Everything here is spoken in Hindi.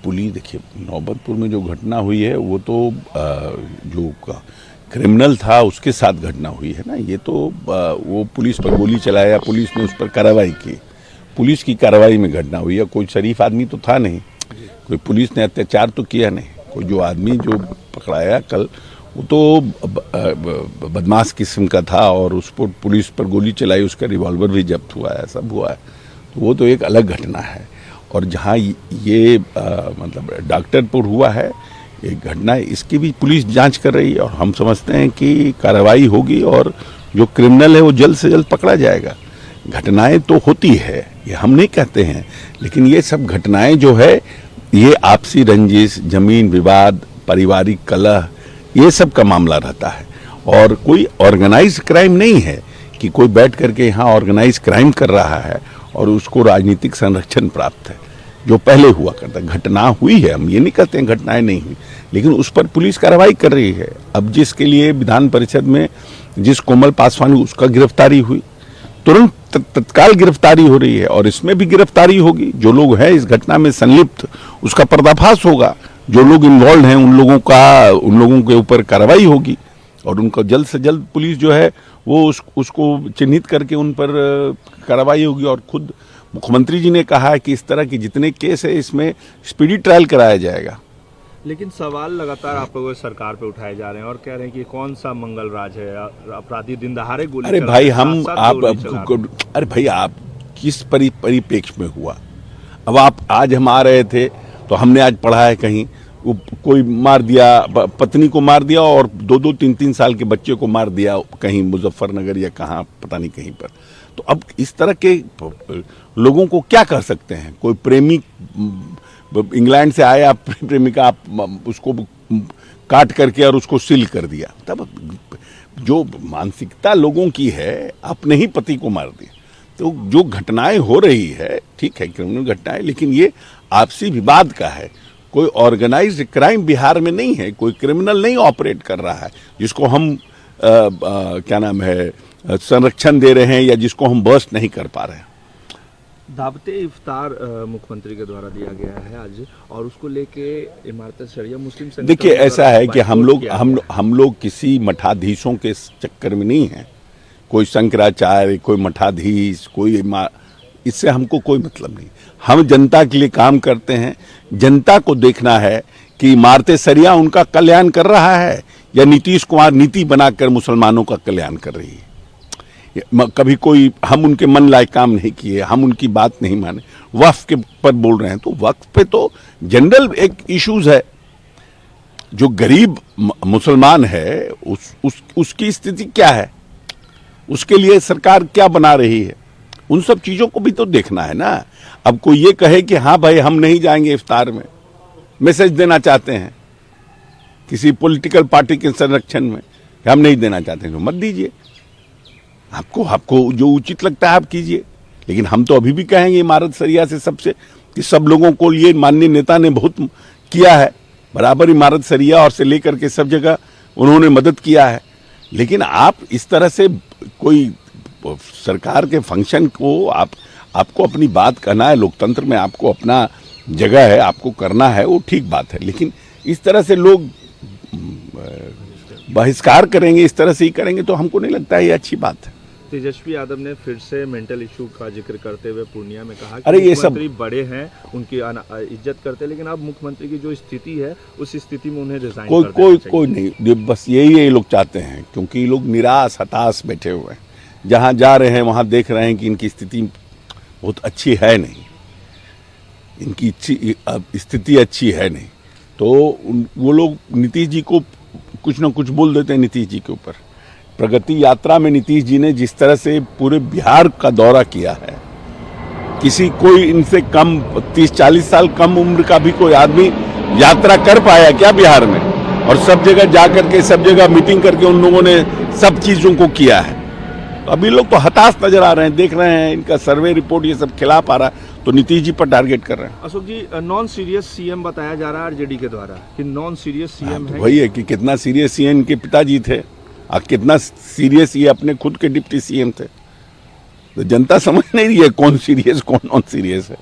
पुलिस, देखिए नौबतपुर में जो घटना हुई है वो तो जो क्रिमिनल था उसके साथ घटना हुई है ना। ये तो वो पुलिस पर गोली चलाया, पुलिस ने उस पर कार्रवाई की, पुलिस की कार्रवाई में घटना हुई है। कोई शरीफ आदमी तो था नहीं, कोई पुलिस ने अत्याचार तो किया नहीं। कोई जो आदमी जो पकड़ाया कल वो तो बदमाश किस्म का था और उस पर पुलिस पर गोली चलाई, उसका रिवॉल्वर भी जब्त हुआ है, सब हुआ है। तो वो तो एक अलग घटना है। और जहाँ ये मतलब डॉक्टरपुर हुआ है एक घटना, इसकी भी पुलिस जांच कर रही है और हम समझते हैं कि कार्रवाई होगी और जो क्रिमिनल है वो जल्द से जल्द पकड़ा जाएगा। घटनाएं तो होती है, ये हम नहीं कहते हैं, लेकिन ये सब घटनाएं जो है ये आपसी रंजिश, जमीन विवाद, पारिवारिक कलह, ये सब का मामला रहता है। और कोई ऑर्गेनाइज क्राइम नहीं है कि कोई बैठ करके यहाँ ऑर्गेनाइज क्राइम कर रहा है और उसको राजनीतिक संरक्षण प्राप्त है, जो पहले हुआ करता। घटना हुई है, हम ये नहीं कहते हैं घटनाएं नहीं हुई, लेकिन उस पर पुलिस कार्रवाई कर रही है। अब जिसके लिए विधान परिषद में जिस कोमल पासवान हुई उसका गिरफ्तारी हुई, तुरंत तत्काल गिरफ्तारी हो रही है और इसमें भी गिरफ्तारी होगी। जो लोग हैं इस घटना में संलिप्त उसका पर्दाफाश होगा, जो लोग इन्वॉल्व हैं उन लोगों के ऊपर कार्रवाई होगी और उनका जल्द से जल्द पुलिस जो है वो उसको चिन्हित करके उन पर कार्रवाई होगी। और खुद मुख्यमंत्री जी ने कहा है कि इस तरह के जितने केस है इसमें स्पीडी ट्रायल कराया जाएगा। लेकिन सवाल लगातार आप लोगों की सरकार पे उठाए जा रहे हैं और कह रहे हैं कि कौन सा मंगल राज है, अपराधी दिन दहाड़े गोली। अरे भाई अरे भाई आप किस परिप्रेक्ष्य में हुआ? अब आप आज हम आ रहे थे तो हमने आज पढ़ा है कहीं वो कोई मार दिया, पत्नी को मार दिया और 2-2, 3-3 साल के बच्चे को मार दिया कहीं मुजफ्फरनगर या कहाँ पता नहीं कहीं पर। तो अब इस तरह के लोगों को क्या कर सकते हैं? कोई प्रेमी इंग्लैंड से आया प्रेमिका, आप उसको काट करके और उसको सील कर दिया। तब जो मानसिकता लोगों की है, अपने ही पति को मार दिया। तो जो घटनाएं हो रही है ठीक है, क्रिमिनल घटनाएं, लेकिन ये आपसी विवाद का है। कोई ऑर्गेनाइज्ड क्राइम बिहार में नहीं है, कोई क्रिमिनल नहीं ऑपरेट कर रहा है जिसको हम क्या नाम है संरक्षण दे रहे हैं या जिसको हम बर्स्ट नहीं कर पा रहे हैं। दावते इफ्तार मुख्यमंत्री के द्वारा दिया गया है आज, और उसको लेके इमारत शरिया मुस्लिम संगठन, देखिए ऐसा है कि हम लोग किसी मठाधीशों के चक्कर में नहीं है। कोई शंकराचार्य, कोई मठाधीश, कोई इससे हमको कोई मतलब नहीं। हम जनता के लिए काम करते हैं। जनता को देखना है कि इमारत शरिया उनका कल्याण कर रहा है या नीतीश कुमार नीति बनाकर मुसलमानों का कल्याण कर रही है। कभी कोई हम उनके मन लायक काम नहीं किए, हम उनकी बात नहीं माने, वक्फ के पर बोल रहे हैं। तो वक्फ पे तो जनरल एक इश्यूज है। जो गरीब मुसलमान है उसकी स्थिति क्या है, उसके लिए सरकार क्या बना रही है, उन सब चीजों को भी तो देखना है ना। अब कोई ये कहे कि हाँ भाई हम नहीं जाएंगे इफ्तार में, मैसेज देना चाहते हैं किसी पॉलिटिकल पार्टी के संरक्षण में, हम नहीं देना चाहते हैं तो मत दीजिए। आपको जो उचित लगता है आप कीजिए। लेकिन हम तो अभी भी कहेंगे इमारत शरिया से सबसे कि सब लोगों को लिए माननीय नेता ने बहुत किया है, बराबर इमारत शरिया और से लेकर के सब जगह उन्होंने मदद किया है। लेकिन आप इस तरह से कोई सरकार के फंक्शन को आपको अपनी बात कहना है, लोकतंत्र में आपको अपना जगह है, आपको करना है, वो ठीक बात है। लेकिन इस तरह से लोग बहिष्कार करेंगे, इस तरह से ही करेंगे तो हमको नहीं लगता है ये अच्छी बात है। तेजस्वी यादव ने फिर से मेंटल इशू का जिक्र करते हुए पूर्णिया में कहा कि अरे ये सब बड़े हैं, उनकी इज्जत करते हैं, लेकिन अब मुख्यमंत्री की जो स्थिति है उस स्थिति में उन्हें रिजाइन कर देना चाहिए। कोई नहीं, बस यही ये लोग चाहते हैं, क्योंकि लोग निराश हताश बैठे हुए हैं। जहाँ जा रहे हैं वहाँ देख रहे हैं कि इनकी स्थिति बहुत अच्छी है नहीं, इनकी स्थिति अच्छी है नहीं। तो वो लोग नीतीश जी को कुछ न कुछ बोल देते हैं नीतीश जी के ऊपर। प्रगति यात्रा में नीतीश जी ने जिस तरह से पूरे बिहार का दौरा किया है, कोई इनसे कम 30-40 साल कम उम्र का भी कोई आदमी यात्रा कर पाया क्या बिहार में? और सब जगह जा करके सब जगह मीटिंग करके उन लोगों ने सब चीजों को किया है। तो अभी लोग तो हताश नजर आ रहे हैं, देख रहे हैं इनका सर्वे रिपोर्ट ये सब खिलाफ आ रहा है तो नीतीश जी पर टारगेट कर रहे हैं। अशोक जी, नॉन सीरियस सीएम बताया जा रहा है आरजेडी के द्वारा कि नॉन सीरियस सीएम है। वही है कि कितना सीरियस सीएम इनके पिताजी थे और कितना सीरियस ये अपने खुद के डिप्टी सीएम थे। तो जनता समझ नहीं रही है कौन सीरियस कौन नॉन सीरियस है।